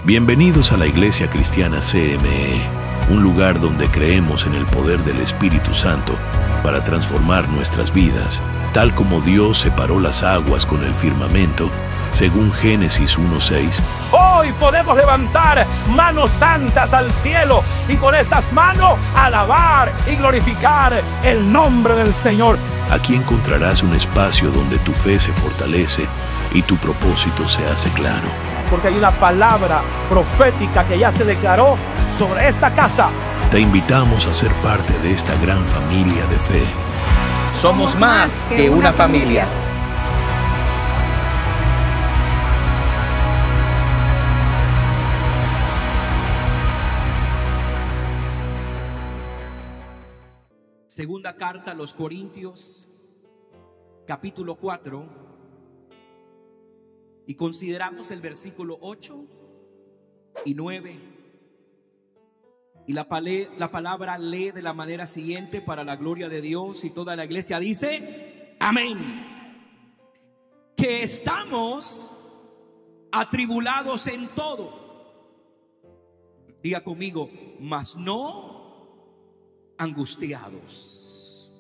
Bienvenidos a la Iglesia Cristiana CME, un lugar donde creemos en el poder del Espíritu Santo para transformar nuestras vidas, tal como Dios separó las aguas con el firmamento, según Génesis 1:6. Hoy podemos levantar manos santas al cielo y con estas manos alabar y glorificar el nombre del Señor. Aquí encontrarás un espacio donde tu fe se fortalece y tu propósito se hace claro. Porque hay una palabra profética que ya se declaró sobre esta casa. Te invitamos a ser parte de esta gran familia de fe. Somos más que una familia. Segunda carta a los Corintios, capítulo 4, y consideramos el versículo 8 y 9. Y la palabra lee de la manera siguiente para la gloria de Dios, y toda la iglesia dice: amén. Que estamos atribulados en todo. Diga conmigo: mas no angustiados.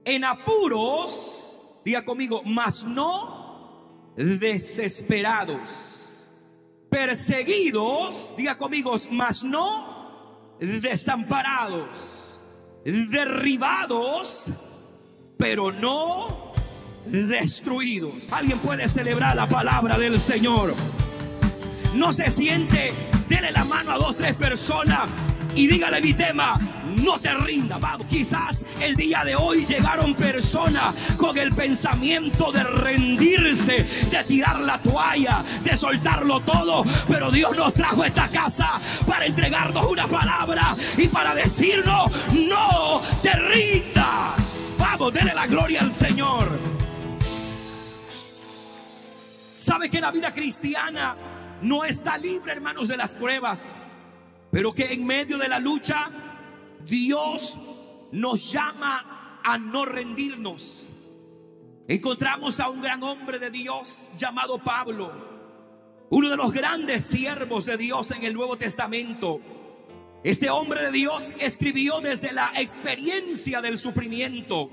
En apuros, diga conmigo: mas no desesperados. Perseguidos, diga conmigo: mas no desamparados. Derribados, pero no destruidos. Alguien puede celebrar la palabra del Señor. No se siente, dele la mano a 2 o 3 personas y dígale: mi tema, no te rindas. Vamos. Quizás el día de hoy llegaron personas con el pensamiento de rendirse, de tirar la toalla, de soltarlo todo, pero Dios nos trajo a esta casa para entregarnos una palabra y para decirnos: no te rindas. Vamos, denle la gloria al Señor. ¿Sabe que la vida cristiana no está libre, hermanos, de las pruebas? Pero que en medio de la lucha Dios nos llama a no rendirnos. Encontramos a un gran hombre de Dios llamado Pablo, uno de los grandes siervos de Dios en el Nuevo Testamento. Este hombre de Dios escribió desde la experiencia del sufrimiento,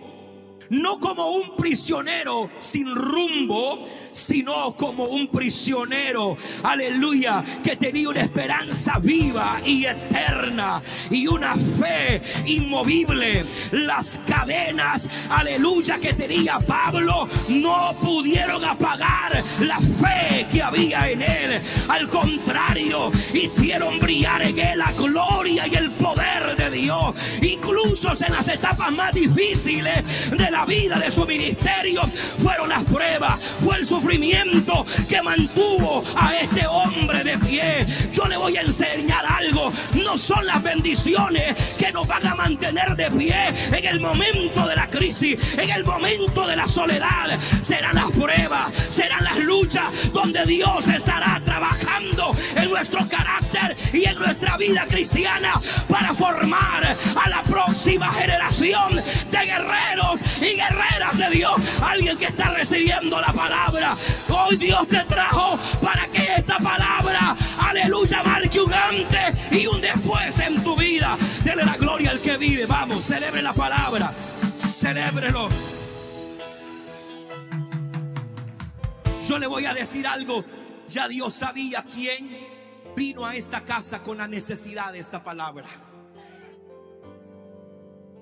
no como un prisionero sin rumbo, sino como un prisionero, aleluya, que tenía una esperanza viva y eterna y una fe inmovible. Las cadenas, aleluya, que tenía Pablo no pudieron apagar la fe que había en él. Al contrario, hicieron brillar en él la gloria y el poder de Dios. Incluso en las etapas más difíciles de la vida de su ministerio, fueron las pruebas, fue el sufrimiento que mantuvo a este hombre de pie. Yo le voy a enseñar algo: no son las bendiciones que nos van a mantener de pie en el momento de la crisis, en el momento de la soledad. Serán las pruebas, serán las luchas donde Dios estará trabajando en nuestro carácter y en nuestra vida cristiana para formar a la próxima generación de guerreros y guerreras de Dios. Alguien que está recibiendo la palabra, hoy Dios te trajo para que esta palabra, aleluya, marque un antes y un después en tu vida. Dele la gloria al que vive. Vamos, celebre la palabra, celébrelo. Yo le voy a decir algo: ya Dios sabía quién vino a esta casa con la necesidad de esta palabra.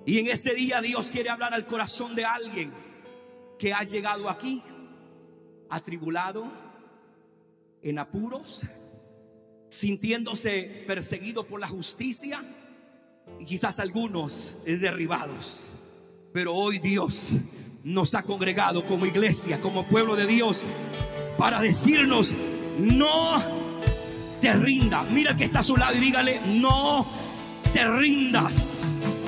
Y en este día Dios quiere hablar al corazón de alguien que ha llegado aquí atribulado, en apuros, sintiéndose perseguido por la justicia y quizás algunos derribados. Pero hoy Dios nos ha congregado como iglesia, como pueblo de Dios, para decirnos: no te rindas. Mira el que está a su lado y dígale: no te rindas.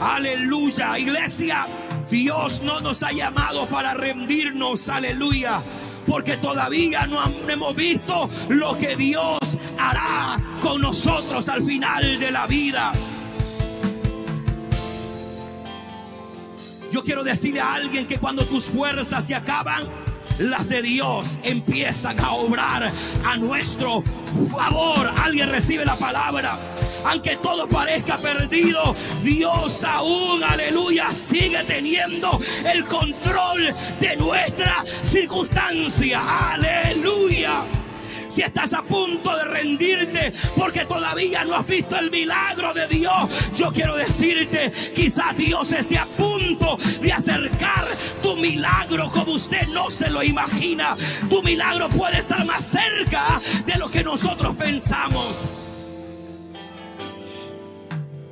Aleluya, iglesia. Dios no nos ha llamado para rendirnos, aleluya, porque todavía no hemos visto lo que Dios hará con nosotros al final de la vida. Yo quiero decirle a alguien que cuando tus fuerzas se acaban, las de Dios empiezan a obrar a nuestro favor. Alguien recibe la palabra. Aunque todo parezca perdido, Dios aún, aleluya, sigue teniendo el control de nuestra circunstancia. Aleluya. Si estás a punto de rendirte porque todavía no has visto el milagro de Dios, yo quiero decirte, quizás Dios esté a punto de acercar tu milagro como usted no se lo imagina. Tu milagro puede estar más cerca de lo que nosotros pensamos.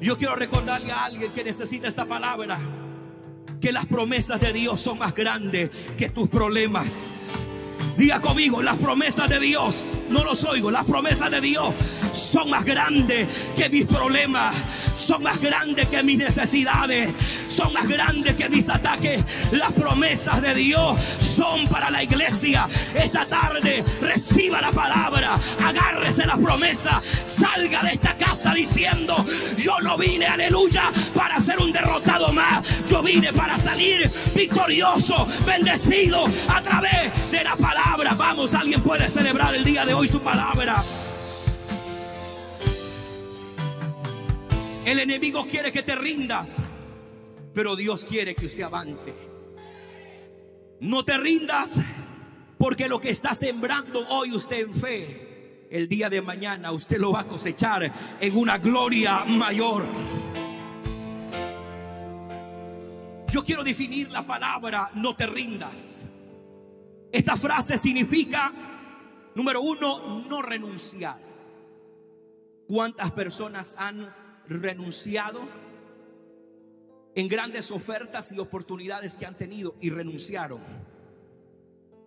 Yo quiero recordarle a alguien que necesita esta palabra, que las promesas de Dios son más grandes que tus problemas. Diga conmigo, las promesas de Dios, no los oigo, las promesas de Dios son más grandes que mis problemas, son más grandes que mis necesidades, son más grandes que mis ataques. Las promesas de Dios son para la iglesia. Esta tarde reciba la palabra, agárrese la promesa, salga de esta casa diciendo: yo no vine, aleluya, para ser un derrotado más. Yo vine para salir victorioso, bendecido a través de la palabra. Vamos, alguien puede celebrar el día de hoy su palabra. El enemigo quiere que te rindas, pero Dios quiere que usted avance. No te rindas, porque lo que está sembrando hoy usted en fe, el día de mañana usted lo va a cosechar en una gloria mayor. Yo quiero definir la palabra no te rindas. Esta frase significa, número uno, no renunciar. ¿Cuántas personas han renunciado en grandes ofertas y oportunidades que han tenido y renunciaron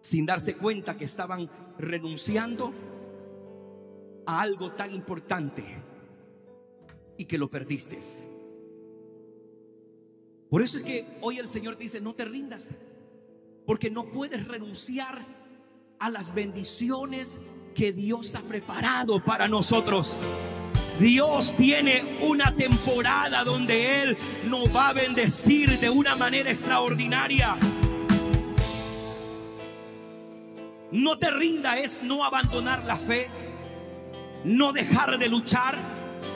sin darse cuenta que estaban renunciando a algo tan importante y que lo perdiste? Por eso es que hoy el Señor dice: no te rindas, porque no puedes renunciar a las bendiciones que Dios ha preparado para nosotros. Dios tiene una temporada donde Él nos va a bendecir de una manera extraordinaria. No te rinda es no abandonar la fe, no dejar de luchar,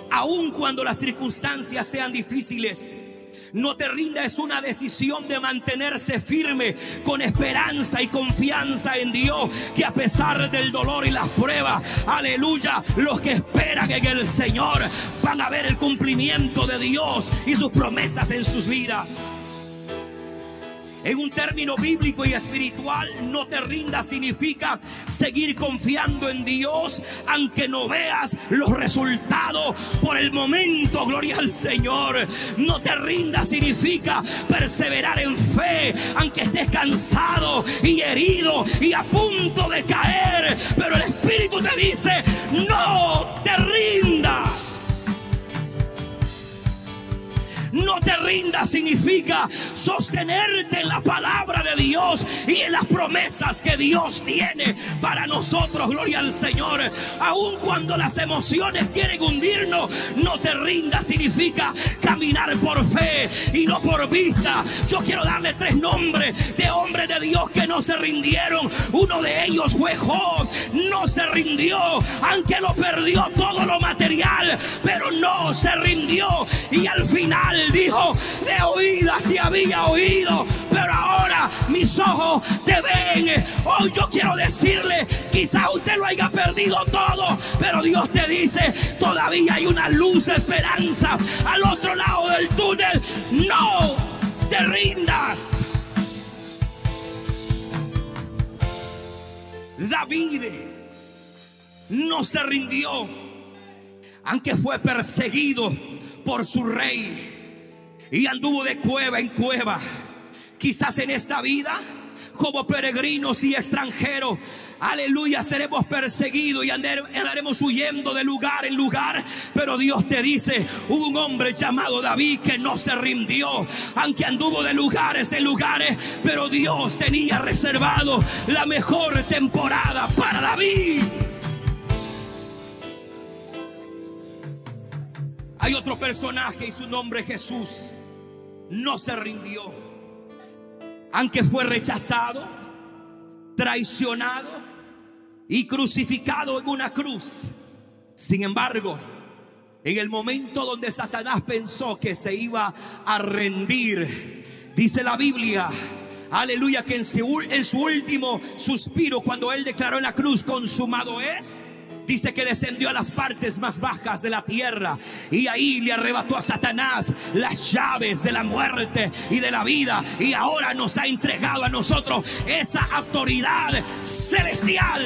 aun cuando las circunstancias sean difíciles. No te rinda es una decisión de mantenerse firme con esperanza y confianza en Dios, que a pesar del dolor y las pruebas, aleluya, los que esperan en el Señor van a ver el cumplimiento de Dios y sus promesas en sus vidas. En un término bíblico y espiritual, no te rindas significa seguir confiando en Dios aunque no veas los resultados por el momento. Gloria al Señor. No te rindas significa perseverar en fe aunque estés cansado y herido y a punto de caer, pero el Espíritu te dice: no te rindas. No te rindas significa sostenerte en la palabra de Dios y en las promesas que Dios tiene para nosotros. Gloria al Señor. Aun cuando las emociones quieren hundirnos, no te rindas significa caminar por fe y no por vista. Yo quiero darle 3 nombres de hombres de Dios que no se rindieron. Uno de ellos fue Job. No se rindió, aunque lo perdió todo lo material, pero no se rindió. Y al final dijo: de oídas te había oído, pero ahora mis ojos te ven. Hoy yo quiero decirle, quizá usted lo haya perdido todo, pero Dios te dice: todavía hay una luz de esperanza al otro lado del túnel. No te rindas. David no se rindió, aunque fue perseguido por su rey y anduvo de cueva en cueva. Quizás en esta vida, como peregrinos y extranjeros, aleluya, seremos perseguidos y andaremos huyendo de lugar en lugar, pero Dios te dice: hubo un hombre llamado David que no se rindió, aunque anduvo de lugares en lugares, pero Dios tenía reservado la mejor temporada para David. Hay otro personaje y su nombre es Jesús. No se rindió, aunque fue rechazado, traicionado y crucificado en una cruz. Sin embargo, en el momento donde Satanás pensó que se iba a rendir, dice la Biblia, aleluya, que en su último suspiro, cuando él declaró en la cruz, consumado es, dice que descendió a las partes más bajas de la tierra y ahí le arrebató a Satanás las llaves de la muerte y de la vida, y ahora nos ha entregado a nosotros esa autoridad celestial.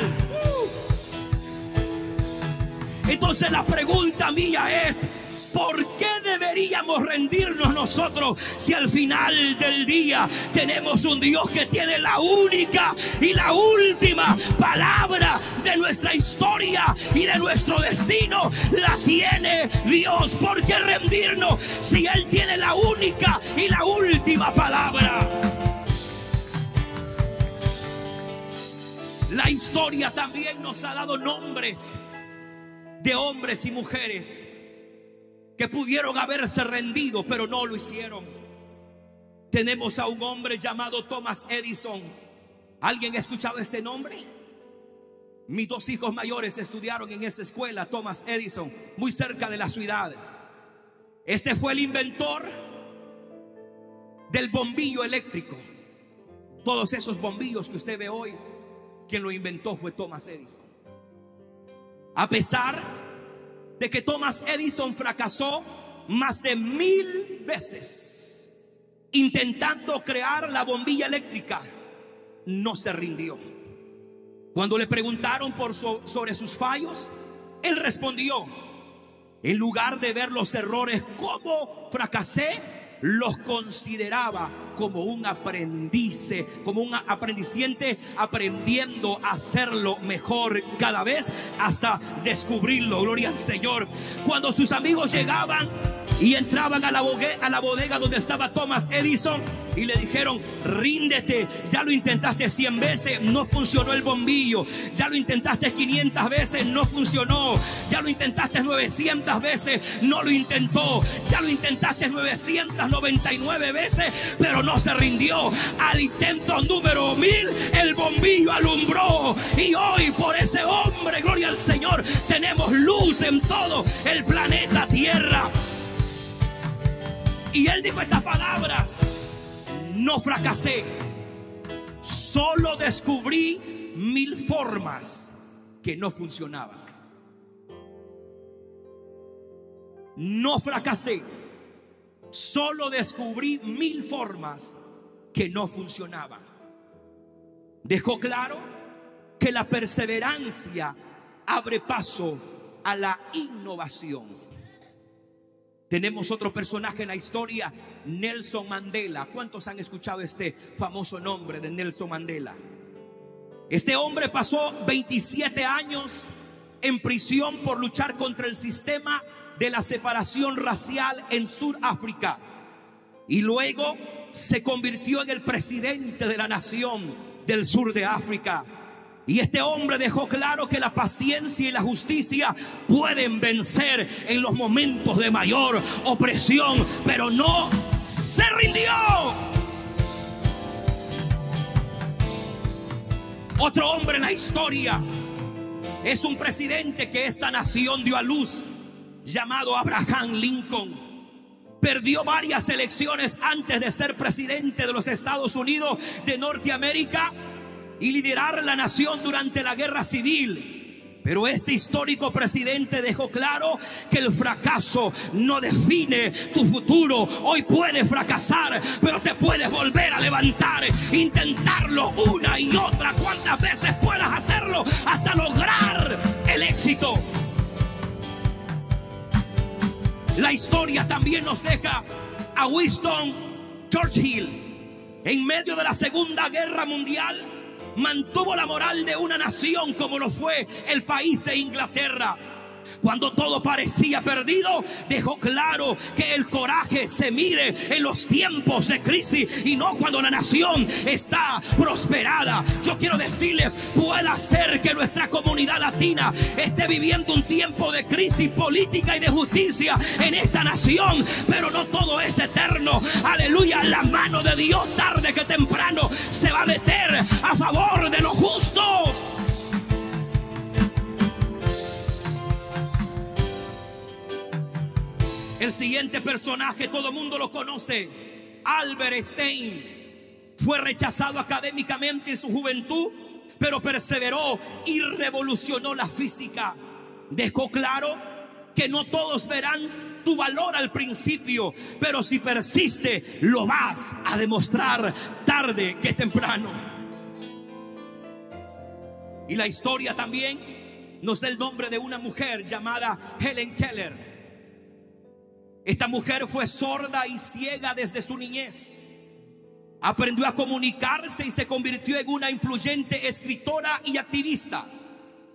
Entonces la pregunta mía es: ¿por qué deberíamos rendirnos nosotros si al final del día tenemos un Dios que tiene la única y la última palabra de nuestra historia y de nuestro destino? La tiene Dios. ¿Por qué rendirnos si Él tiene la única y la última palabra? La historia también nos ha dado nombres de hombres y mujeres que pudieron haberse rendido, pero no lo hicieron. Tenemos a un hombre llamado Thomas Edison. ¿Alguien ha escuchado este nombre? Mis dos hijos mayores estudiaron en esa escuela, Thomas Edison, muy cerca de la ciudad. Este fue el inventor del bombillo eléctrico. Todos esos bombillos que usted ve hoy, quien lo inventó fue Thomas Edison. A pesar de que Thomas Edison fracasó más de 1000 veces intentando crear la bombilla eléctrica, no se rindió. Cuando le preguntaron sobre sus fallos, él respondió: en lugar de ver los errores como fracasé, los consideraba como un aprendiz, como un aprendiciente, aprendiendo a hacerlo mejor cada vez hasta descubrirlo. Gloria al Señor. Cuando sus amigos llegaban y entraban a la bodega donde estaba Thomas Edison y le dijeron: ríndete, ya lo intentaste 100 veces, no funcionó el bombillo, ya lo intentaste 500 veces, no funcionó, ya lo intentaste 900 veces, no lo intentó, ya lo intentaste 999 veces, pero no se rindió. Al intento número 1000 el bombillo alumbró, y hoy por ese hombre, gloria al Señor, tenemos luz en todo el planeta Tierra. Y él dijo estas palabras: no fracasé, solo descubrí 1000 formas que no funcionaban. No fracasé, solo descubrí 1000 formas que no funcionaban. Dejó claro que la perseverancia abre paso a la innovación. Tenemos otro personaje en la historia, Nelson Mandela. ¿Cuántos han escuchado este famoso nombre de Nelson Mandela? Este hombre pasó 27 años en prisión por luchar contra el sistema de la separación racial en Sudáfrica, y luego se convirtió en el presidente de la nación del sur de África. Y este hombre dejó claro que la paciencia y la justicia pueden vencer en los momentos de mayor opresión, pero no se rindió. Otro hombre en la historia es un presidente que esta nación dio a luz, llamado Abraham Lincoln. Perdió varias elecciones antes de ser presidente de los Estados Unidos de Norteamérica y liderar la nación durante la guerra civil. Pero este histórico presidente dejó claro que el fracaso no define tu futuro. Hoy puedes fracasar, pero te puedes volver a levantar, intentarlo una y otra, cuantas veces puedas hacerlo hasta lograr el éxito. La historia también nos deja a Winston Churchill. En medio de la Segunda Guerra Mundial, mantuvo la moral de una nación como lo fue el país de Inglaterra. Cuando todo parecía perdido, dejó claro que el coraje se mide en los tiempos de crisis y no cuando la nación está prosperada. Yo quiero decirle, puede ser que nuestra comunidad latina esté viviendo un tiempo de crisis política y de justicia en esta nación, pero no todo es eterno. Aleluya, la mano de Dios tarde que temprano se va a meter a favor de los justos. El siguiente personaje, todo el mundo lo conoce, Albert Einstein. Fue rechazado académicamente en su juventud, pero perseveró y revolucionó la física. Dejó claro que no todos verán tu valor al principio, pero si persiste, lo vas a demostrar tarde que temprano. Y la historia también nos da el nombre de una mujer llamada Helen Keller. Esta mujer fue sorda y ciega desde su niñez. Aprendió a comunicarse y se convirtió en una influyente escritora y activista.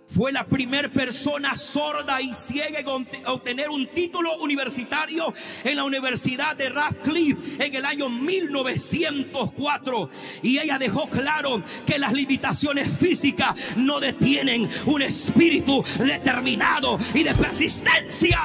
Fue la primera persona sorda y ciega en obtener un título universitario en la Universidad de Radcliffe en el año 1904. Y ella dejó claro que las limitaciones físicas no detienen un espíritu determinado y de persistencia.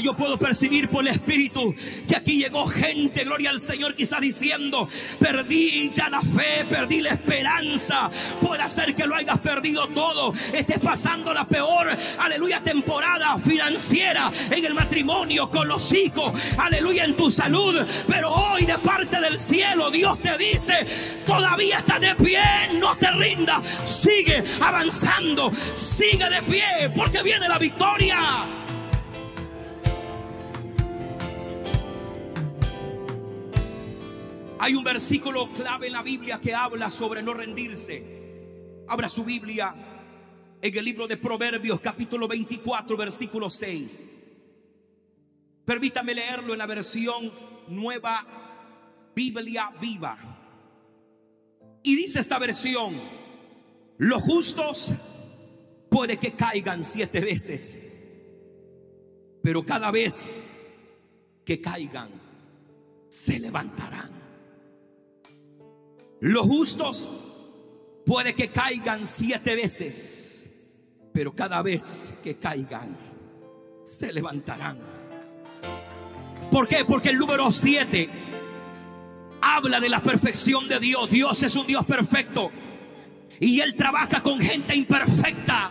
Yo puedo percibir por el Espíritu que aquí llegó gente, gloria al Señor, quizás diciendo: perdí ya la fe, perdí la esperanza. Puede ser que lo hayas perdido todo, estés pasando la peor, aleluya, temporada financiera en el matrimonio, con los hijos, aleluya, en tu salud. Pero hoy de parte del cielo Dios te dice: todavía estás de pie, no te rindas, sigue avanzando, sigue de pie, porque viene la victoria. Hay un versículo clave en la Biblia que habla sobre no rendirse. Abra su Biblia en el libro de Proverbios, capítulo 24, versículo 6. Permítame leerlo en la versión Nueva Biblia Viva. Y dice esta versión: los justos puede que caigan 7 veces, pero cada vez que caigan se levantarán. Los justos puede que caigan 7 veces, pero cada vez que caigan se levantarán. ¿Por qué? Porque el número 7 habla de la perfección de Dios. Dios es un Dios perfecto y Él trabaja con gente imperfecta,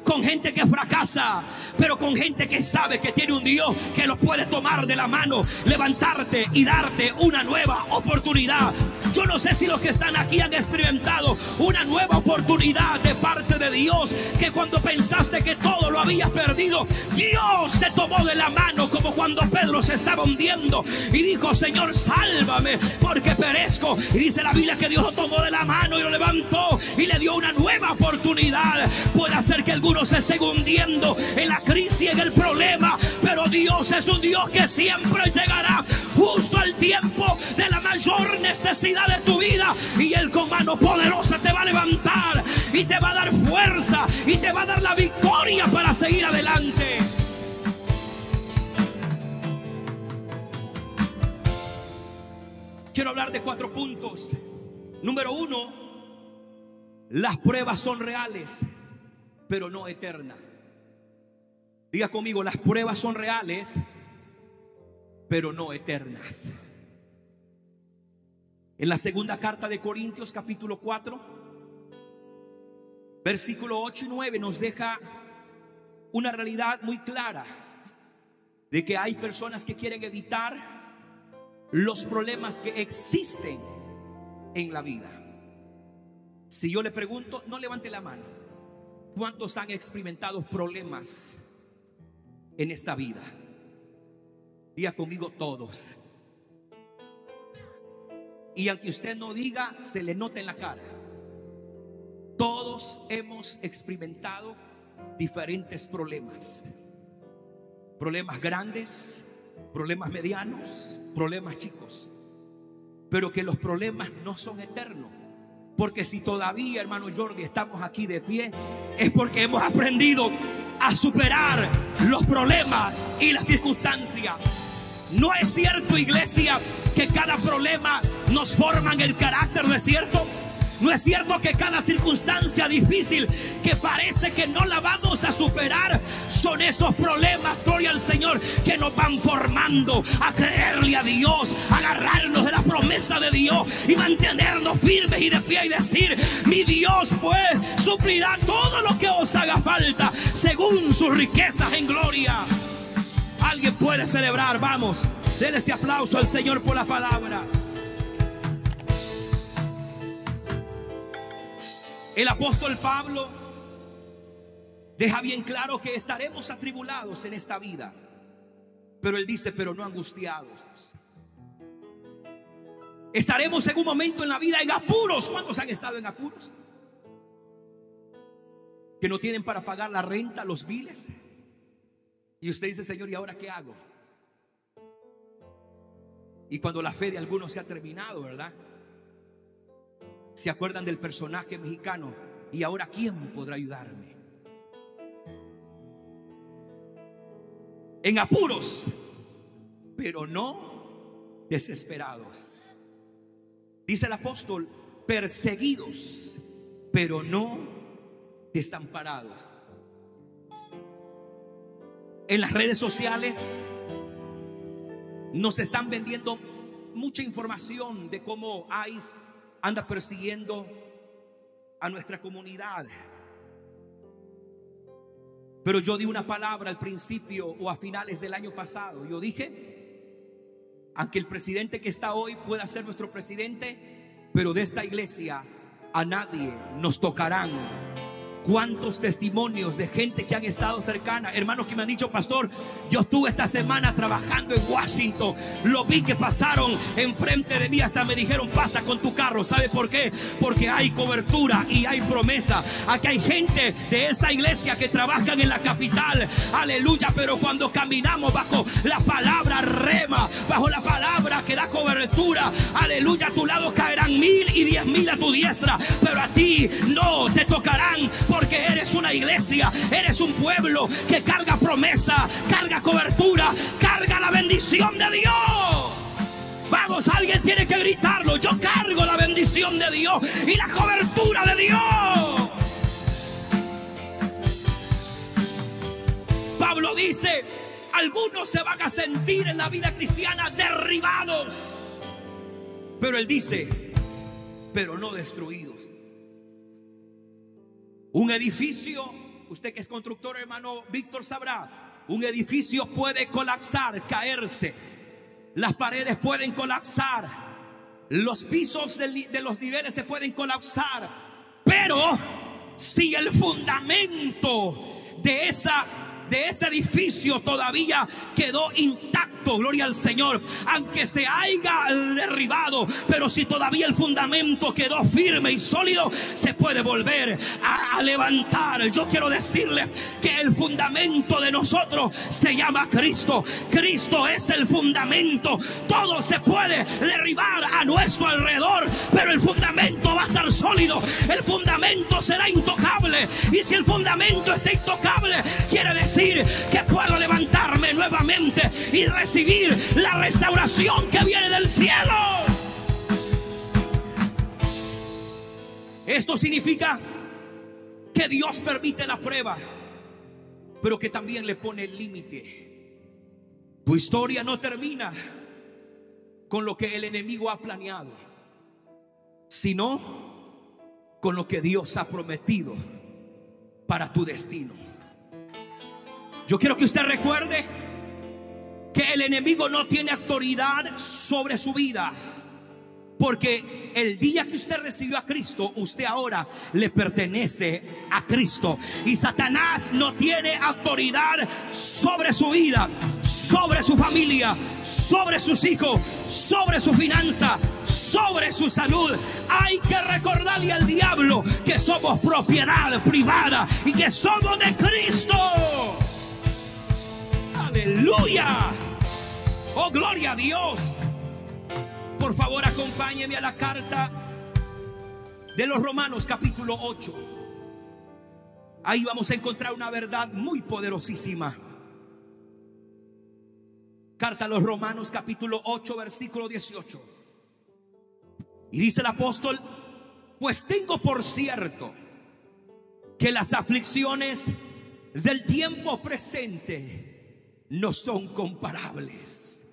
con gente que fracasa, pero con gente que sabe que tiene un Dios que los puede tomar de la mano, levantarte y darte una nueva oportunidad. Yo no sé si los que están aquí han experimentado una nueva oportunidad de parte de Dios, que cuando pensaste que todo lo habías perdido, Dios te tomó de la mano, como cuando Pedro se estaba hundiendo y dijo: Señor, sálvame porque perezco. Y dice la Biblia que Dios lo tomó de la mano y lo levantó y le dio una nueva oportunidad. Puede hacer que algunos se estén hundiendo en la crisis, en el problema, pero Dios es un Dios que siempre llegará justo al tiempo de la mayor necesidad de tu vida, y Él con mano poderosa te va a levantar y te va a dar fuerza y te va a dar la victoria para seguir adelante. Quiero hablar de 4 puntos. Número 1, las pruebas son reales, pero no eternas. Diga conmigo: las pruebas son reales, pero no eternas. En la segunda carta de Corintios, capítulo 4, versículo 8 y 9, nos deja una realidad muy clara de que hay personas que quieren evitar los problemas que existen en la vida. Si yo le pregunto, no levante la mano, ¿cuántos han experimentado problemas en esta vida? Diga conmigo: todos. Y aunque usted no diga, se le nota en la cara. Todos hemos experimentado diferentes problemas. Problemas grandes, problemas medianos, problemas chicos. Pero que los problemas no son eternos. Porque si todavía, hermano Jordi, estamos aquí de pie, es porque hemos aprendido a superar los problemas y las circunstancias. No es cierto, iglesia, que cada problema nos forma en el carácter, ¿no es cierto? No es cierto que cada circunstancia difícil que parece que no la vamos a superar, son esos problemas, gloria al Señor, que nos van formando a creerle a Dios, a agarrarnos de la promesa de Dios y mantenernos firmes y de pie y decir: mi Dios pues suplirá todo lo que os haga falta según sus riquezas en gloria. Alguien puede celebrar, vamos, denle ese aplauso al Señor por la palabra. El apóstol Pablo deja bien claro que estaremos atribulados en esta vida, pero él dice: pero no angustiados. Estaremos en un momento en la vida en apuros. ¿Cuántos han estado en apuros? Que no tienen para pagar la renta, los biles. Y usted dice: Señor, ¿y ahora qué hago? Y cuando la fe de algunos se ha terminado, ¿verdad? ¿Se acuerdan del personaje mexicano? ¿Y ahora quién podrá ayudarme? En apuros, pero no desesperados. Dice el apóstol: perseguidos, pero no desamparados. En las redes sociales nos están vendiendo mucha información de cómo ICE anda persiguiendo a nuestra comunidad. Pero yo di una palabra al principio o a finales del año pasado. Yo dije: aunque el presidente que está hoy pueda ser nuestro presidente, pero de esta iglesia a nadie nos tocarán. ¿Cuántos testimonios de gente que han estado cercana? Hermanos que me han dicho: pastor, yo estuve esta semana trabajando en Washington, lo vi que pasaron enfrente de mí, hasta me dijeron: pasa con tu carro. ¿Sabe por qué? Porque hay cobertura y hay promesa. Aquí hay gente de esta iglesia que trabajan en la capital, aleluya, pero cuando caminamos bajo la palabra rema, bajo la palabra que da cobertura, aleluya, a tu lado caerán 1000 y 10,000 a tu diestra, pero a ti no te tocarán. Porque eres una iglesia, eres un pueblo que carga promesa, carga cobertura, carga la bendición de Dios. Vamos, alguien tiene que gritarlo: yo cargo la bendición de Dios y la cobertura de Dios. Pablo dice: algunos se van a sentir en la vida cristiana derribados, pero él dice: pero no destruidos. Un edificio, usted que es constructor, hermano Víctor, sabrá, un edificio puede colapsar, caerse, las paredes pueden colapsar, los pisos de los niveles se pueden colapsar, pero si el fundamento de ese edificio todavía quedó intacto, gloria al Señor, aunque se haya derribado, pero si todavía el fundamento quedó firme y sólido, se puede volver a levantar. Yo quiero decirle que el fundamento de nosotros se llama Cristo. Cristo es el fundamento. Todo se puede derribar a nuestro alrededor, pero el fundamento va a estar sólido, el fundamento será intocable. Y si el fundamento está intocable, quiere decir que puedo levantarme nuevamente y recibir la restauración que viene del cielo. Esto significa que Dios permite la prueba, pero que también le pone el límite. Tu historia no termina con lo que el enemigo ha planeado, sino con lo que Dios ha prometido para tu destino. Yo quiero que usted recuerde que el enemigo no tiene autoridad sobre su vida, porque el día que usted recibió a Cristo, usted ahora le pertenece a Cristo. Y Satanás no tiene autoridad sobre su vida, sobre su familia, sobre sus hijos, sobre su finanza, sobre su salud. Hay que recordarle al diablo que somos propiedad privada y que somos de Cristo. Aleluya. Oh, gloria a Dios. Por favor, acompáñeme a la carta de los Romanos capítulo 8. Ahí vamos a encontrar una verdad muy poderosísima. Carta a los Romanos capítulo 8 versículo 18. Y dice el apóstol: pues tengo por cierto que las aflicciones del tiempo presente no son comparables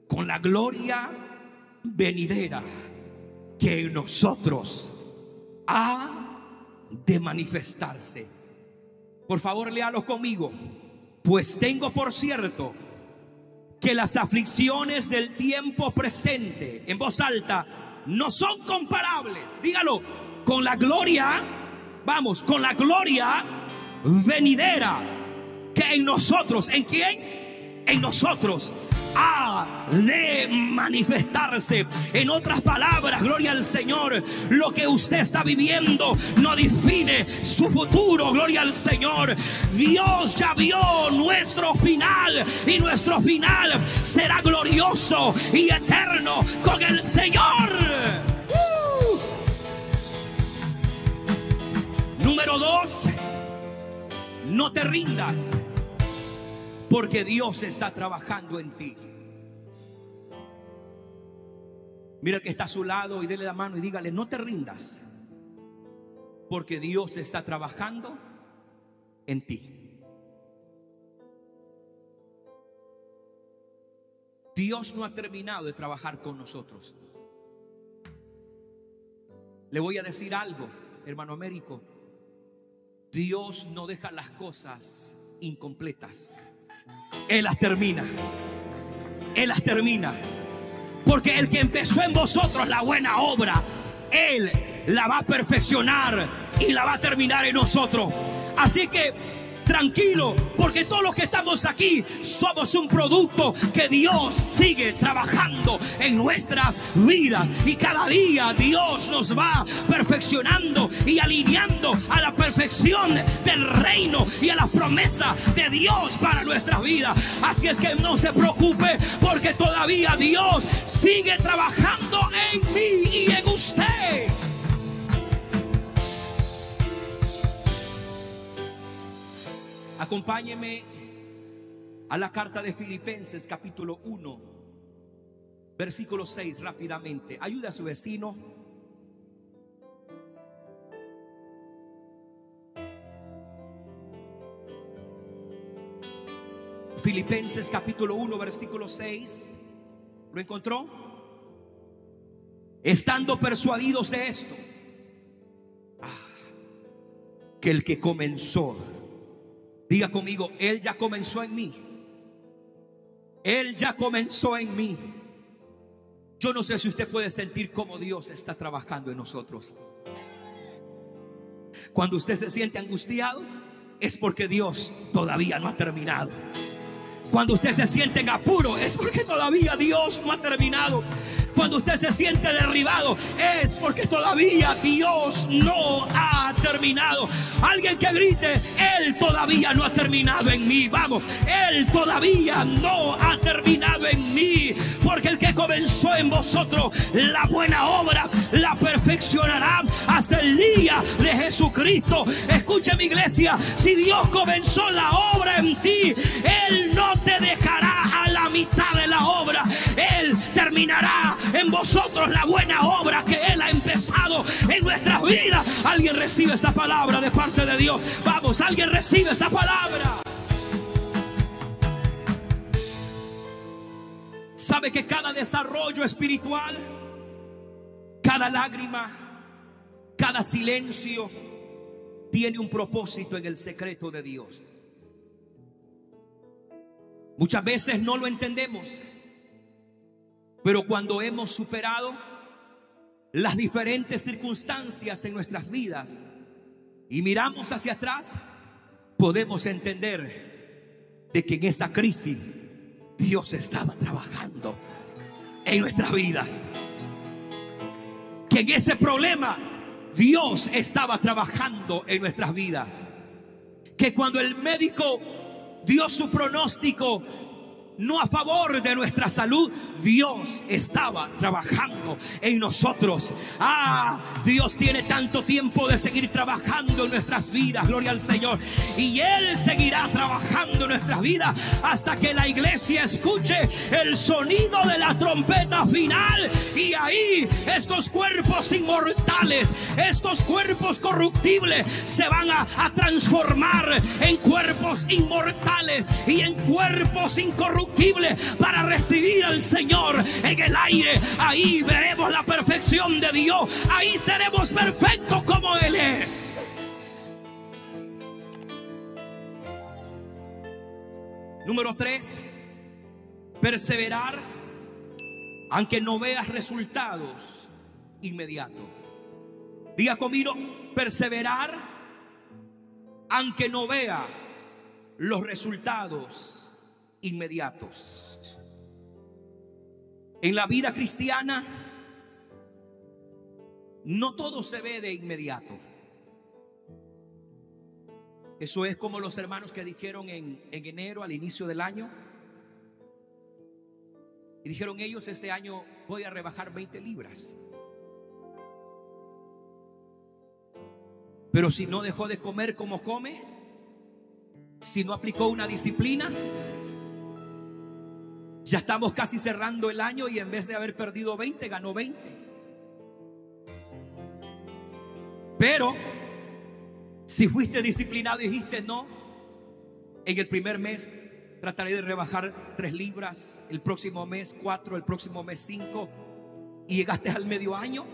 con la gloria venidera que en nosotros ha de manifestarse. Por favor, léalo conmigo. Pues tengo por cierto que las aflicciones del tiempo presente, en voz alta, no son comparables, dígalo, con la gloria, vamos, con la gloria venidera que en nosotros, ¿en quién? En nosotros ha de manifestarse. En otras palabras, gloria al Señor, lo que usted está viviendo no define su futuro, gloria al Señor. Dios ya vio nuestro final y nuestro final será glorioso y eterno con el Señor. Número 2, no te rindas, porque Dios está trabajando en ti. Mira el que está a su lado y dele la mano y dígale: no te rindas, porque Dios está trabajando en ti. Dios no ha terminado de trabajar con nosotros. Le voy a decir algo, hermano Américo: Dios no deja las cosas incompletas. Él las termina. Él las termina. Porque el que empezó en vosotros la buena obra, Él la va a perfeccionar y la va a terminar en nosotros. Así que tranquilo, porque todos los que estamos aquí somos un producto que Dios sigue trabajando en nuestras vidas. Y cada día Dios nos va perfeccionando y alineando a la perfección del reino y a las promesas de Dios para nuestras vidas. Así es que no se preocupe, porque todavía Dios sigue trabajando en mí y en usted. Acompáñeme a la carta de Filipenses capítulo 1 versículo 6 rápidamente. Ayude a su vecino. Filipenses capítulo 1 versículo 6. ¿Lo encontró? Estando persuadidos de esto, que el que comenzó, diga conmigo, Él ya comenzó en mí. Él ya comenzó en mí. Yo no sé si usted puede sentir cómo Dios está trabajando en nosotros. Cuando usted se siente angustiado, es porque Dios todavía no ha terminado. Cuando usted se siente en apuro, es porque todavía Dios no ha terminado. Cuando usted se siente derribado, es porque todavía Dios no ha terminado. Alguien que grite: Él todavía no ha terminado en mí. Vamos, Él todavía no ha terminado en mí. Porque el que comenzó en vosotros la buena obra, la perfeccionará hasta el día de Jesucristo. Escuche, mi iglesia, si Dios comenzó la obra en ti, Él no te dejará a la mitad de la obra. Él terminará en vosotros la buena obra que Él ha empezado en nuestras vidas. Alguien recibe esta palabra de parte de Dios. Vamos, alguien recibe esta palabra. Sabe que cada desarrollo espiritual, cada lágrima, cada silencio tiene un propósito en el secreto de Dios. Muchas veces no lo entendemos, pero cuando hemos superado las diferentes circunstancias en nuestras vidas y miramos hacia atrás, podemos entender de que en esa crisis Dios estaba trabajando en nuestras vidas. Que en ese problema Dios estaba trabajando en nuestras vidas. Que cuando el médico dio su pronóstico, no a favor de nuestra salud. Dios estaba trabajando en nosotros. Dios tiene tanto tiempo de seguir trabajando en nuestras vidas, gloria al Señor. Y Él seguirá trabajando en nuestras vidas hasta que la iglesia escuche el sonido de la trompeta final. Y ahí estos cuerpos inmortales, estos cuerpos corruptibles se van a transformar en cuerpos inmortales y en cuerpos incorruptibles para recibir al Señor en el aire. Ahí veremos la perfección de Dios. Ahí seremos perfectos como Él es. Número 3, perseverar aunque no veas resultados inmediatos. Diga conmigo, perseverar aunque no vea los resultados inmediatos. En la vida cristiana no todo se ve de inmediato. Eso es como los hermanos que dijeron en enero, al inicio del año, y dijeron ellos: este año voy a rebajar 20 libras. Pero si no dejó de comer como come, si no aplicó una disciplina, ya estamos casi cerrando el año y en vez de haber perdido 20, ganó 20. Pero si fuiste disciplinado y dijiste: no, en el primer mes trataré de rebajar 3 libras, el próximo mes 4, el próximo mes 5, y llegaste al medio año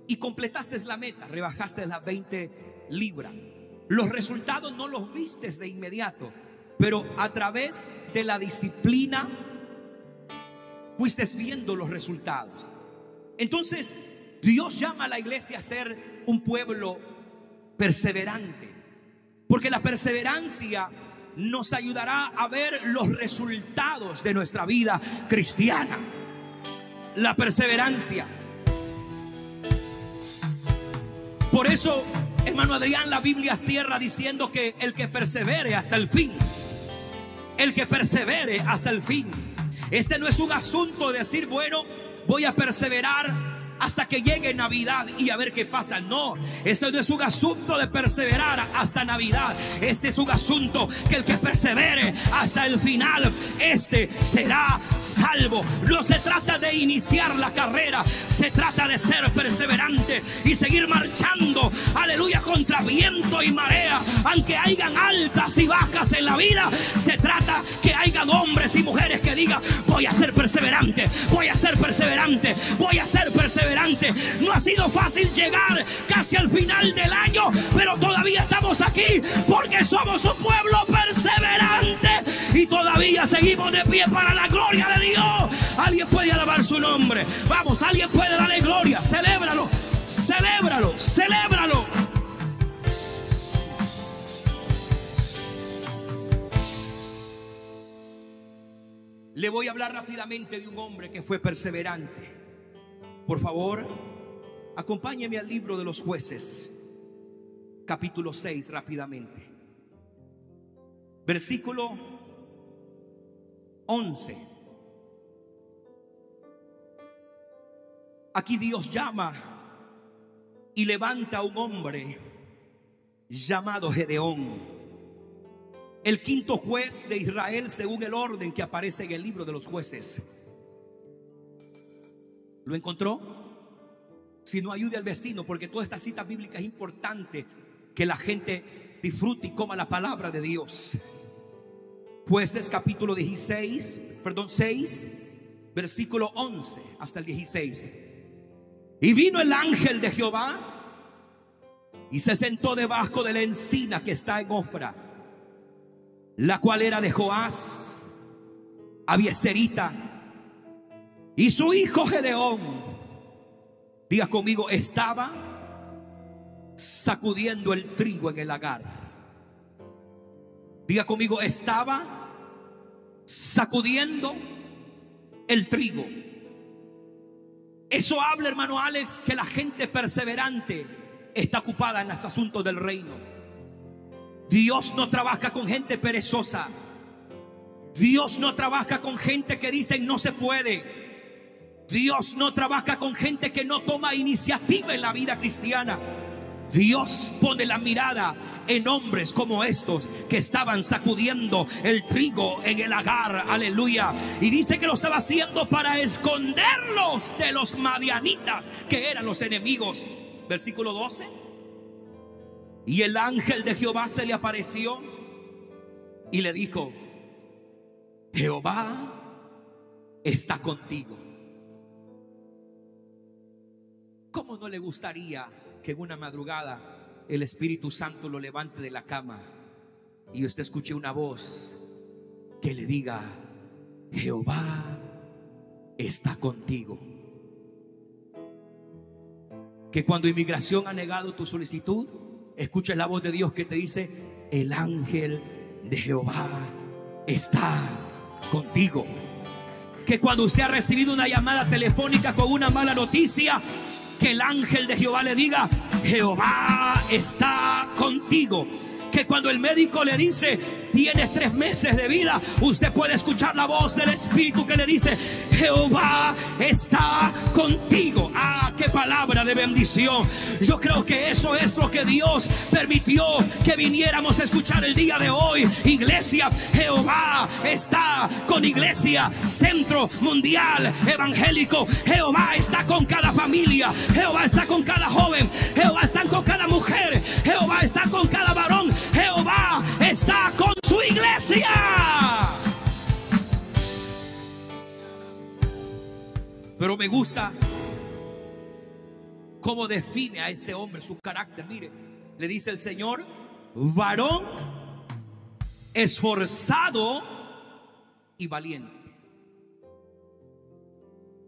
y completaste la meta, rebajaste las 20 libras. Los resultados no los vistes de inmediato, pero a través de la disciplina fuiste viendo los resultados. Entonces Dios llama a la iglesia a ser un pueblo perseverante, porque la perseverancia nos ayudará a ver los resultados de nuestra vida cristiana. La perseverancia. Por eso, hermano Adrián, la Biblia cierra diciendo que el que persevere hasta el fin, el que persevere hasta el fin. Este no es un asunto de decir: bueno, voy a perseverar hasta que llegue Navidad y a ver qué pasa. No, este no es un asunto de perseverar hasta Navidad. Este es un asunto que el que persevere hasta el final, este será salvo. No se trata de iniciar la carrera, se trata de ser perseverante y seguir marchando, aleluya, contra viento y marea. Aunque hayan altas y bajas en la vida, se trata que hayan hombres y mujeres que digan: voy a ser perseverante, voy a ser perseverante, voy a ser perseverante. No ha sido fácil llegar casi al final del año, pero todavía estamos aquí porque somos un pueblo perseverante y todavía seguimos de pie para la gloria de Dios. Alguien puede alabar su nombre. Vamos, alguien puede darle gloria. Celébralo, celébralo, celébralo. Le voy a hablar rápidamente de un hombre que fue perseverante. Por favor, acompáñeme al libro de los Jueces, capítulo 6, rápidamente. Versículo 11. Aquí Dios llama y levanta a un hombre llamado Gedeón, el quinto juez de Israel según el orden que aparece en el libro de los Jueces. ¿Lo encontró? Si no, ayude al vecino, porque toda esta cita bíblica es importante que la gente disfrute y coma la palabra de Dios. Jueces capítulo 6, versículo 11 hasta el 16. Y vino el ángel de Jehová y se sentó debajo de la encina que está en Ofra, la cual era de Joás, Abieserita, y su hijo Gedeón. Diga conmigo: estaba sacudiendo el trigo en el lagar. Diga conmigo: estaba sacudiendo el trigo. Eso habla, hermano Alex, que la gente perseverante está ocupada en los asuntos del reino. Dios no trabaja con gente perezosa. Dios no trabaja con gente que dicen no se puede. Dios no trabaja con gente que no toma iniciativa en la vida cristiana. Dios pone la mirada en hombres como estos que estaban sacudiendo el trigo en el lagar, aleluya. Y dice que lo estaba haciendo para esconderlos de los madianitas, que eran los enemigos. Versículo 12. Y el ángel de Jehová se le apareció y le dijo: Jehová está contigo. ¿Cómo no le gustaría que en una madrugada el Espíritu Santo lo levante de la cama y usted escuche una voz que le diga: Jehová está contigo? Que cuando inmigración ha negado tu solicitud, escuches la voz de Dios que te dice: el ángel de Jehová está contigo. Que cuando usted ha recibido una llamada telefónica con una mala noticia, que el ángel de Jehová le diga: Jehová está contigo. Que cuando el médico le dice: tienes 3 meses de vida, usted puede escuchar la voz del Espíritu que le dice: Jehová está contigo. Ah, qué palabra de bendición. Yo creo que eso es lo que Dios permitió que viniéramos a escuchar el día de hoy. Iglesia, Jehová está con Iglesia Centro Mundial Evangélico. Jehová está con cada familia. Jehová está con cada joven. Jehová está con cada mujer. Jehová está con cada varón. Jehová está con su iglesia. Pero me gusta cómo define a este hombre, su carácter. Mire, le dice el Señor: varón esforzado y valiente.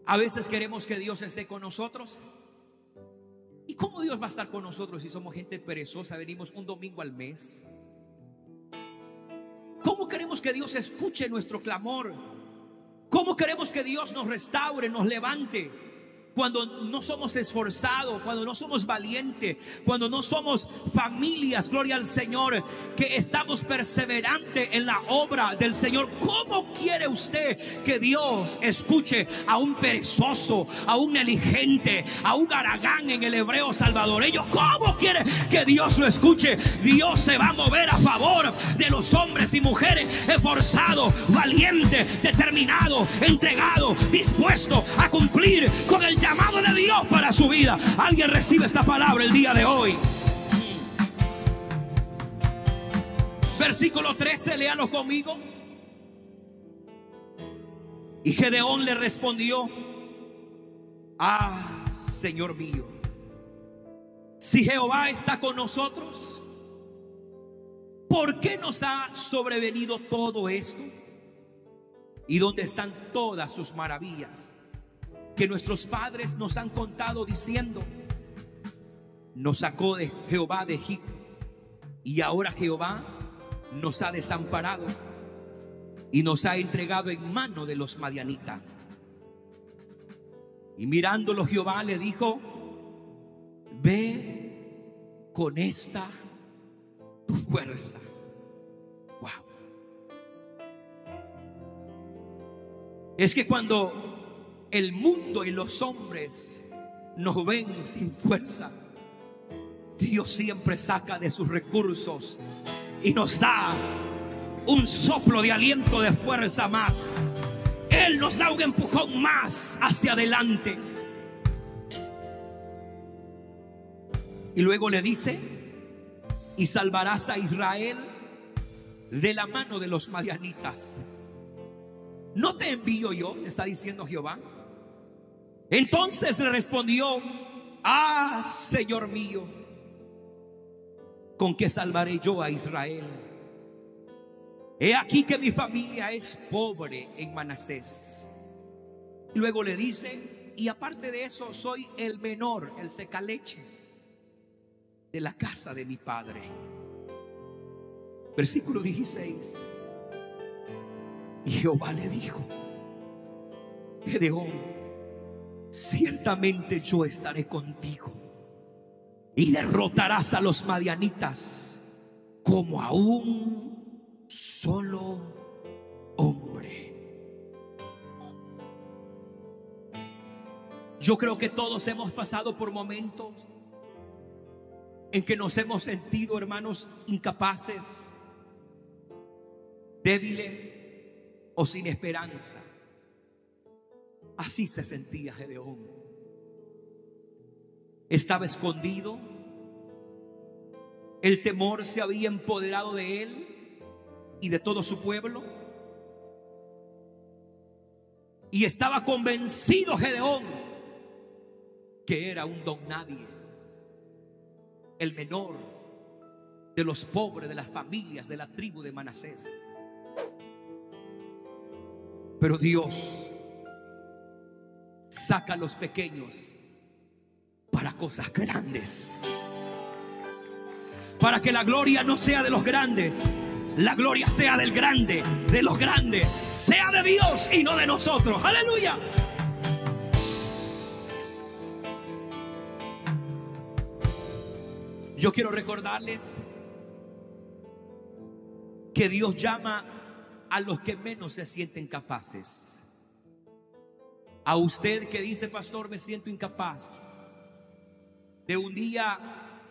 A veces queremos que Dios esté con nosotros. ¿Y cómo Dios va a estar con nosotros si somos gente perezosa? Venimos un domingo al mes. ¿Cómo queremos que Dios escuche nuestro clamor? ¿Cómo queremos que Dios nos restaure, nos levante? Cuando no somos esforzados, cuando no somos valientes, cuando no somos familias, gloria al Señor, que estamos perseverantes en la obra del Señor. ¿Cómo quiere usted que Dios escuche a un perezoso, a un negligente, a un haragán en el hebreo salvadoreño? ¿Cómo quiere que Dios lo escuche? Dios se va a mover a favor de los hombres y mujeres esforzados, valientes, determinados, entregados, dispuestos a cumplir con el llamado de Dios para su vida. Alguien recibe esta palabra el día de hoy. Versículo 13, léalo conmigo. Y Gedeón le respondió: ah, Señor mío, si Jehová está con nosotros, ¿por qué nos ha sobrevenido todo esto? ¿Y dónde están todas sus maravillas que nuestros padres nos han contado, diciendo: nos sacó de Jehová de Egipto, y ahora Jehová nos ha desamparado y nos ha entregado en mano de los madianitas? Y mirándolo Jehová le dijo: ve con esta tu fuerza. Wow. Es que cuando el mundo y los hombres nos ven sin fuerza, Dios siempre saca de sus recursos y nos da un soplo de aliento, de fuerza más. Él nos da un empujón más hacia adelante. Y luego le dice: y salvarás a Israel de la mano de los madianitas. ¿No te envío yo?, le está diciendo Jehová. Entonces le respondió: ah, Señor mío, ¿con qué salvaré yo a Israel? He aquí que mi familia es pobre en Manasés. Y luego le dice: y aparte de eso, soy el menor, el secaleche de la casa de mi padre. Versículo 16. Y Jehová le dijo: Gedeón, ciertamente yo estaré contigo y derrotarás a los madianitas como a un solo hombre. Yo creo que todos hemos pasado por momentos en que nos hemos sentido, hermanos, incapaces, débiles o sin esperanza. Así se sentía Gedeón. Estaba escondido. El temor se había empoderado de él y de todo su pueblo. Y estaba convencido Gedeón que era un don nadie, el menor de los pobres de las familias de la tribu de Manasés. Pero Dios saca a los pequeños para cosas grandes, para que la gloria no sea de los grandes, la gloria sea del grande, de los grandes, sea de Dios y no de nosotros. Aleluya. Yo quiero recordarles que Dios llama a los que menos se sienten capaces. A usted que dice: pastor, me siento incapaz de un día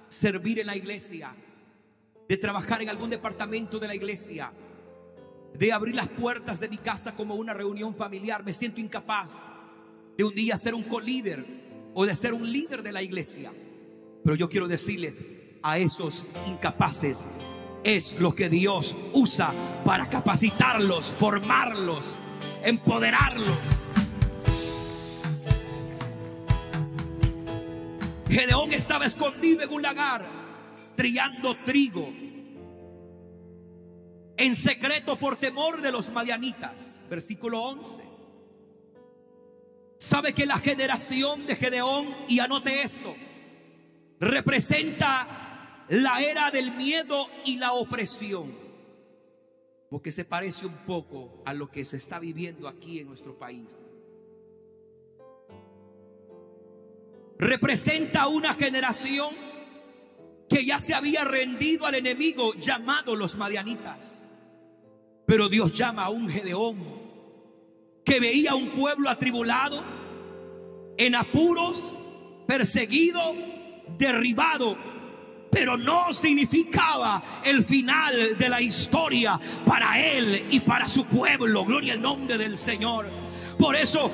servir en la iglesia, de trabajar en algún departamento de la iglesia, de abrir las puertas de mi casa como una reunión familiar. Me siento incapaz de un día ser un colíder o de ser un líder de la iglesia. Pero yo quiero decirles, a esos incapaces es lo que Dios usa para capacitarlos, formarlos, empoderarlos. Gedeón estaba escondido en un lagar, trillando trigo, en secreto por temor de los madianitas. Versículo 11. Sabe que la generación de Gedeón, y anote esto, representa la era del miedo y la opresión, porque se parece un poco a lo que se está viviendo aquí en nuestro país. Representa una generación que ya se había rendido al enemigo llamado los madianitas. Pero Dios llama a un Gedeón que veía a un pueblo atribulado, en apuros, perseguido, derribado, pero no significaba el final de la historia para él y para su pueblo. Gloria al nombre del Señor. Por eso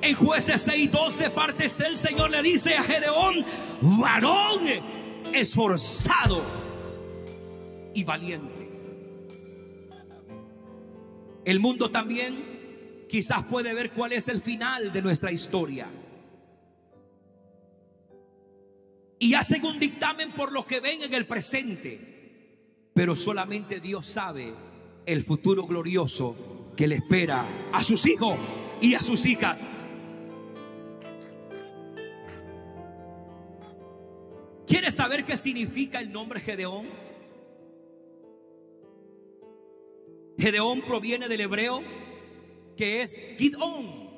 en Jueces 6:12 parte C, el Señor le dice a Gedeón: varón esforzado y valiente. El mundo también quizás puede ver cuál es el final de nuestra historia, y hacen un dictamen por lo que ven en el presente, pero solamente Dios sabe el futuro glorioso que le espera a sus hijos y a sus hijas. ¿Quieres saber qué significa el nombre Gedeón? Gedeón proviene del hebreo que es Gidón,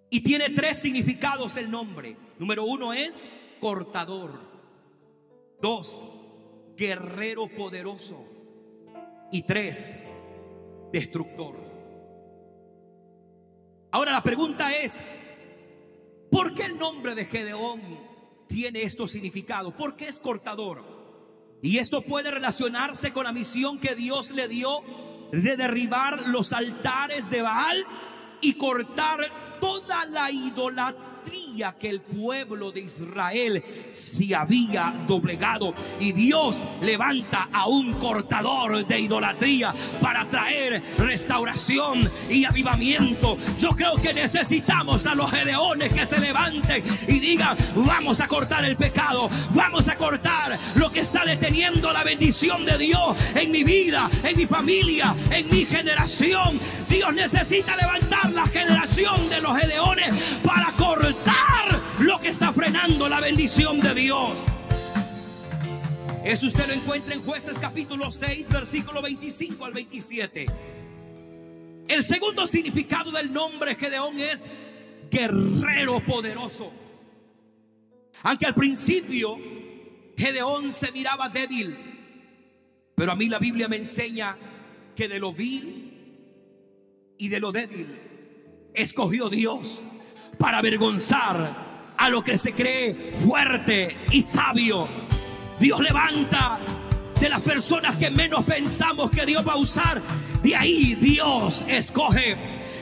y tiene 3 significados el nombre. Número 1 es cortador, 2, guerrero poderoso, y 3, destructor. Ahora la pregunta es: ¿por qué el nombre de Gedeón tiene estos significados? ¿Por qué es cortador? Y esto puede relacionarse con la misión que Dios le dio de derribar los altares de Baal y cortar toda la idolatría que el pueblo de Israel se había doblegado. Y Dios levanta a un cortador de idolatría para traer restauración y avivamiento. Yo creo que necesitamos a los Gedeones que se levanten y digan: vamos a cortar el pecado, vamos a cortar lo que está deteniendo la bendición de Dios en mi vida, en mi familia, en mi generación. Dios necesita levantar la generación de los Gedeones para cortar lo que está frenando la bendición de Dios. Eso usted lo encuentra en Jueces capítulo 6, versículo 25 al 27. El segundo significado del nombre Gedeón es guerrero poderoso. Aunque al principio Gedeón se miraba débil, pero a mí la Biblia me enseña que de lo vil y de lo débil escogió Dios para avergonzar a lo que se cree fuerte y sabio. Dios levanta de las personas que menos pensamos que Dios va a usar. De ahí Dios escoge.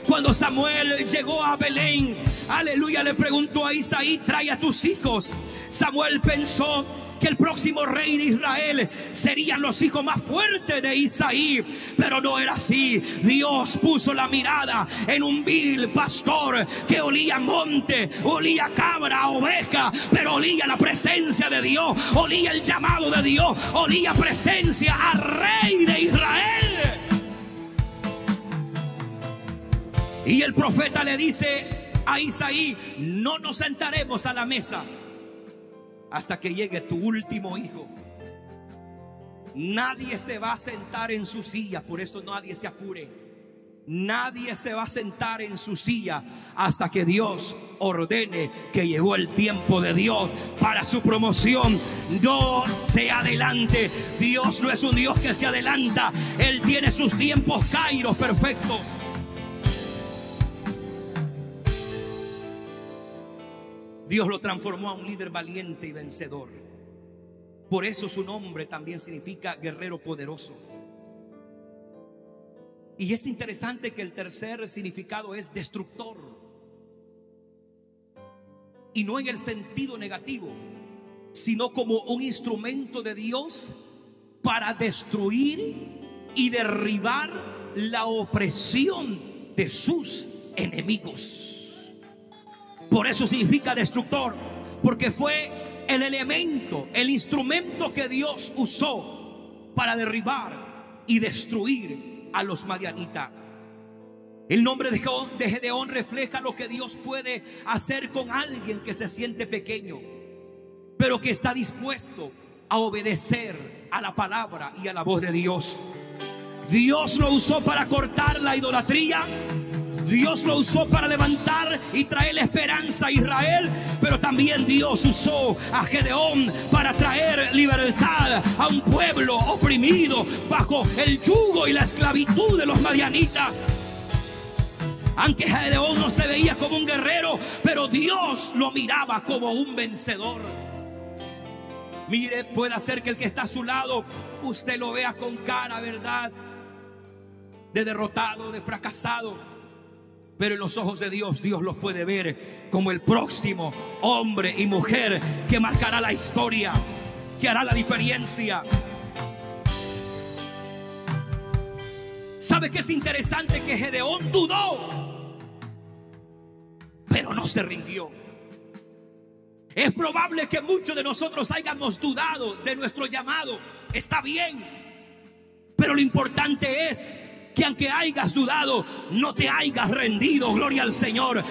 Cuando Samuel llegó a Belén, aleluya, le preguntó a Isaí: trae a tus hijos. Samuel pensó que el próximo rey de Israel serían los hijos más fuertes de Isaí, pero no era así. Dios puso la mirada en un vil pastor que olía monte, olía cabra, oveja, pero olía la presencia de Dios, olía el llamado de Dios, olía presencia al rey de Israel. Y el profeta le dice a Isaí: no nos sentaremos a la mesa hasta que llegue tu último hijo. Nadie se va a sentar en su silla, por eso nadie se apure. Nadie se va a sentar en su silla hasta que Dios ordene que llegó el tiempo de Dios para su promoción. No se adelante. Dios no es un Dios que se adelanta. Él tiene sus tiempos kairos perfectos. Dios lo transformó a un líder valiente y vencedor. Por eso su nombre también significa guerrero poderoso. Y es interesante que el tercer significado es destructor. Y no en el sentido negativo, sino como un instrumento de Dios para destruir y derribar la opresión de sus enemigos. Por eso significa destructor, porque fue el elemento, el instrumento que Dios usó para derribar y destruir a los madianitas. El nombre de Gedeón refleja lo que Dios puede hacer con alguien que se siente pequeño, pero que está dispuesto a obedecer a la palabra y a la voz de Dios. Dios lo usó para cortar la idolatría. Dios lo usó para levantar y traer esperanza a Israel, pero también Dios usó a Gedeón para traer libertad a un pueblo oprimido bajo el yugo y la esclavitud de los madianitas. Aunque Gedeón no se veía como un guerrero, pero Dios lo miraba como un vencedor. Mire, puede ser que el que está a su lado usted lo vea con cara, ¿verdad?, de derrotado, de fracasado. Pero en los ojos de Dios, Dios los puede ver como el próximo hombre y mujer que marcará la historia, que hará la diferencia. ¿Sabe qué es interesante? Que Gedeón dudó, pero no se rindió. Es probable que muchos de nosotros hayamos dudado de nuestro llamado. Está bien, pero lo importante es que aunque hayas dudado, no te hayas rendido. Gloria al Señor.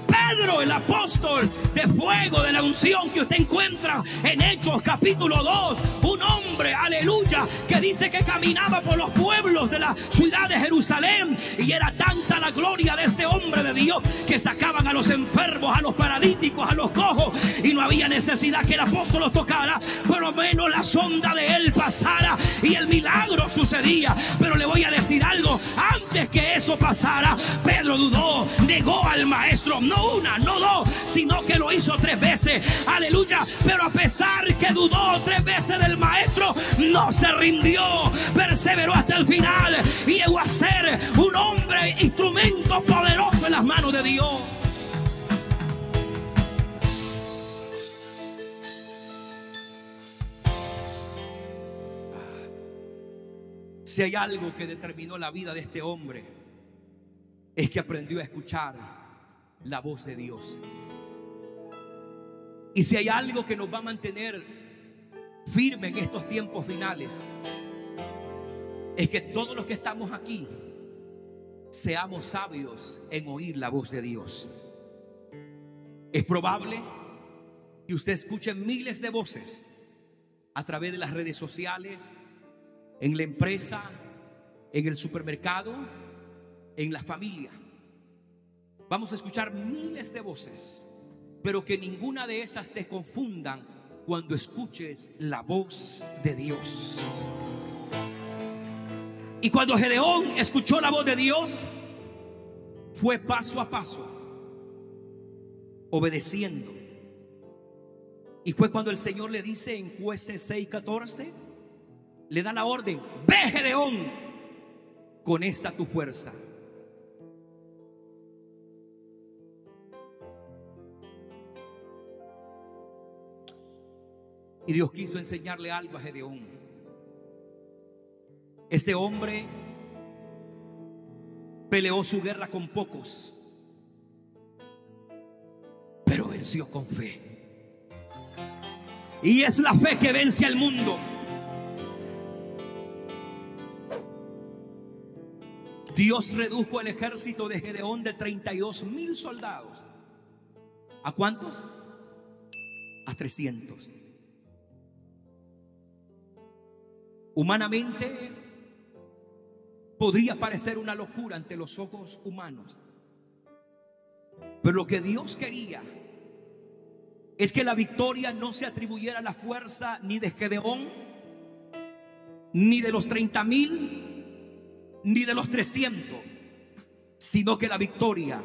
Pedro, el apóstol de fuego, de la unción, que usted encuentra en Hechos capítulo 2, un hombre, aleluya, que dice que caminaba por los pueblos de la ciudad de Jerusalén, y era tanta la gloria de este hombre de Dios que sacaban a los enfermos, a los paralíticos, a los cojos, y no había necesidad que el apóstol los tocara, por lo menos la sonda de él pasara y el milagro sucedía. Pero le voy a decir algo: antes que eso pasara, Pedro dudó, negó al maestro. No una, no dos, sino que lo hizo 3 veces. Aleluya. Pero a pesar que dudó 3 veces del maestro, no se rindió, perseveró hasta el final y llegó a ser un hombre, instrumento poderoso en las manos de Dios. Si hay algo que determinó la vida de este hombre, es que aprendió a escuchar la voz de Dios. Y si hay algo que nos va a mantener firme en estos tiempos finales, es que todos los que estamos aquí seamos sabios en oír la voz de Dios. Es probable que usted escuche miles de voces a través de las redes sociales, en la empresa, en el supermercado, en la familia. Vamos a escuchar miles de voces, pero que ninguna de esas te confundan cuando escuches la voz de Dios. Y cuando Gedeón escuchó la voz de Dios, fue paso a paso. obedeciendo. Y fue cuando el Señor le dice en Jueces 6:14, le da la orden: ve, Gedeón, con esta tu fuerza. Y Dios quiso enseñarle algo a Gedeón. Este hombre peleó su guerra con pocos, pero venció con fe. Y es la fe que vence al mundo. Dios redujo el ejército de Gedeón de 32,000 soldados. ¿A cuántos? A 300. Humanamente podría parecer una locura ante los ojos humanos, pero lo que Dios quería es que la victoria no se atribuyera a la fuerza ni de Gedeón, ni de los 30,000, ni de los 300, sino que la victoria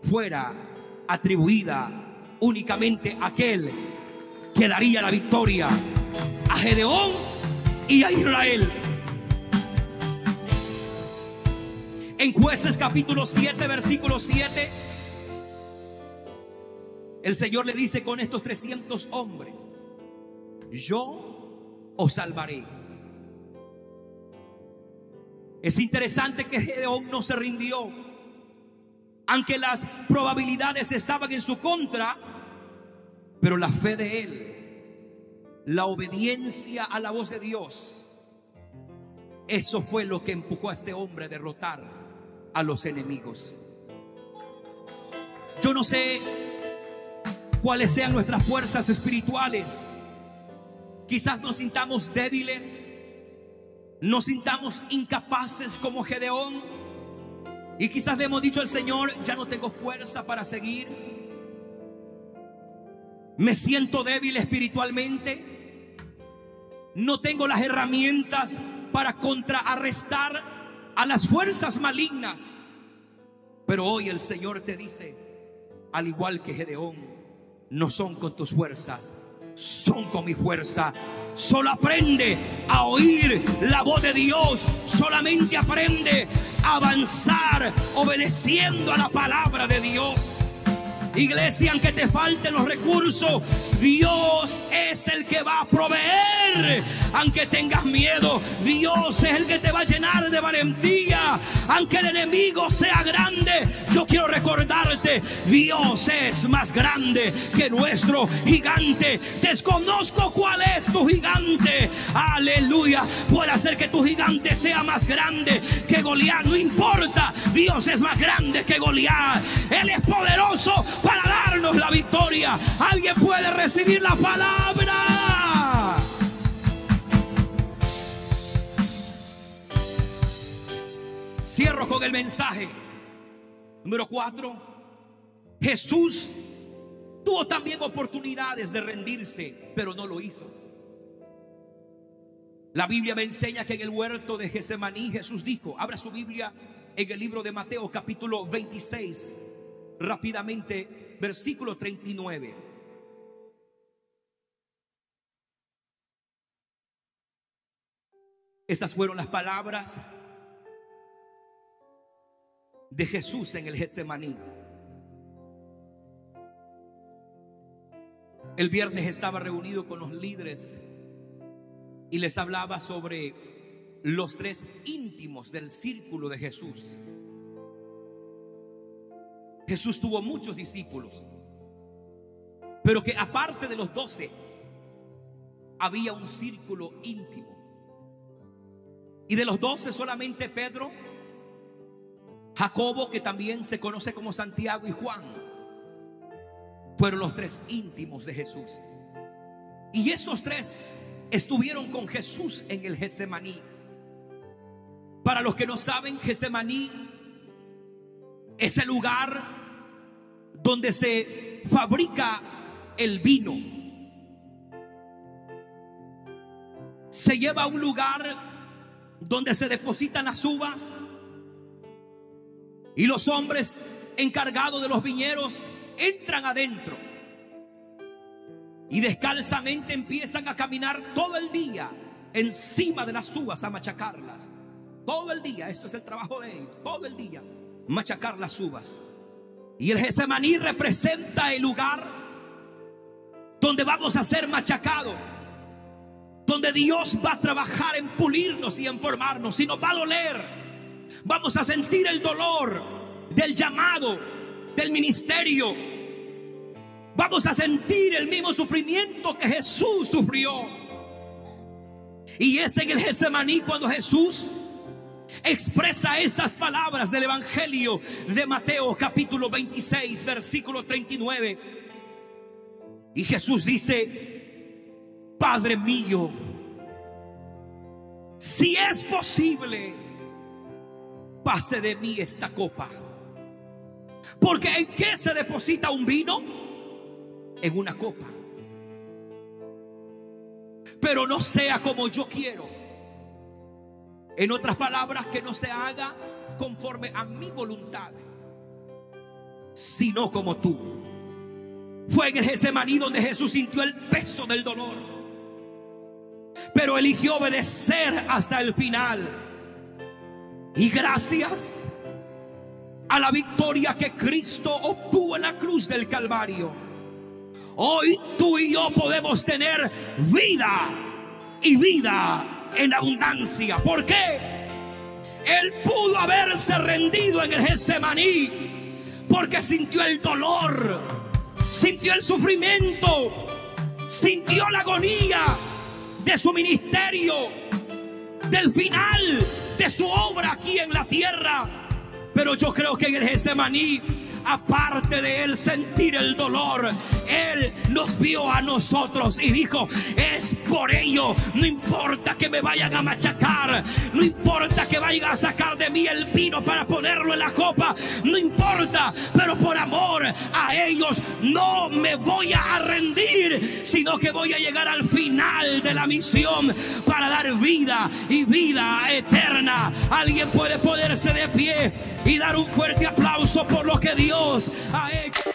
fuera atribuida únicamente a aquel que daría la victoria a Gedeón y a Israel. En Jueces capítulo 7, versículo 7, el Señor le dice: con estos 300 hombres yo os salvaré. Es interesante que Gedeón no se rindió, aunque las probabilidades estaban en su contra, pero la fe de él, la obediencia a la voz de Dios, eso fue lo que empujó a este hombre a derrotar a los enemigos. Yo no sé cuáles sean nuestras fuerzas espirituales. Quizás nos sintamos débiles, nos sintamos incapaces como Gedeón, y quizás le hemos dicho al Señor: ya no tengo fuerza para seguir, me siento débil espiritualmente, no tengo las herramientas para contrarrestar a las fuerzas malignas. Pero hoy el Señor te dice, al igual que Gedeón: no son con tus fuerzas, son con mi fuerza. Solo aprende a oír la voz de Dios. Solamente aprende a avanzar obedeciendo a la palabra de Dios. Iglesia, aunque te falten los recursos, Dios es el que va a proveer. Aunque tengas miedo, Dios es el que te va a llenar de valentía. Aunque el enemigo sea grande, yo quiero recordarte: Dios es más grande que nuestro gigante. Desconozco cuál es tu gigante. Aleluya. Puede ser que tu gigante sea más grande que Goliat. No importa, Dios es más grande que Goliat. Él es poderoso para darnos la victoria. Alguien puede recibir la palabra. Cierro con el mensaje número 4. Jesús tuvo también oportunidades de rendirse, pero no lo hizo. La Biblia me enseña que en el huerto de Getsemaní Jesús dijo, abra su Biblia en el libro de Mateo capítulo 26, rápidamente, versículo 39. Estas fueron las palabras de Jesús en el Getsemaní. El viernes estaba reunido con los líderes y les hablaba sobre los 3 íntimos del círculo de Jesús. Jesús tuvo muchos discípulos, pero que aparte de los 12 había un círculo íntimo. Y de los 12 solamente Pedro, Jacobo, que también se conoce como Santiago, y Juan fueron los 3 íntimos de Jesús. Y estos 3 estuvieron con Jesús en el Getsemaní. Para los que no saben, Getsemaní es el lugar donde se fabrica el vino. Se lleva a un lugar donde se depositan las uvas, y los hombres encargados de los viñedos entran adentro y descalzamente empiezan a caminar todo el día encima de las uvas a machacarlas. Todo el día, esto es el trabajo de ellos, todo el día machacar las uvas. Y el Getsemaní representa el lugar donde vamos a ser machacados, donde Dios va a trabajar en pulirnos y en formarnos. Y nos va a doler, vamos a sentir el dolor del llamado, del ministerio. Vamos a sentir el mismo sufrimiento que Jesús sufrió. Y es en el Getsemaní cuando Jesús expresa estas palabras del Evangelio de Mateo, capítulo 26, versículo 39. Y Jesús dice: Padre mío, si es posible, pase de mí esta copa. Porque ¿en qué se deposita un vino? En una copa. Pero no sea como yo quiero. En otras palabras, que no se haga conforme a mi voluntad, sino como tú. Fue en el Getsemaní donde Jesús sintió el peso del dolor, pero eligió obedecer hasta el final. Y gracias a la victoria que Cristo obtuvo en la cruz del Calvario, hoy tú y yo podemos tener vida, y vida en abundancia. ¿Por qué? Él pudo haberse rendido en el Getsemaní porque sintió el dolor, sintió el sufrimiento, sintió la agonía de su ministerio, del final de su obra aquí en la tierra. Pero yo creo que en el Getsemaní, aparte de él sentir el dolor, él nos vio a nosotros y dijo: es por ello, no importa que me vayan a machacar, no importa que vayan a sacar de mí el vino para ponerlo en la copa, no importa, pero por amor a ellos no me voy a rendir, sino que voy a llegar al final de la misión para dar vida y vida eterna. Alguien puede ponerse de pie y dar un fuerte aplauso por lo que Dios ha hecho.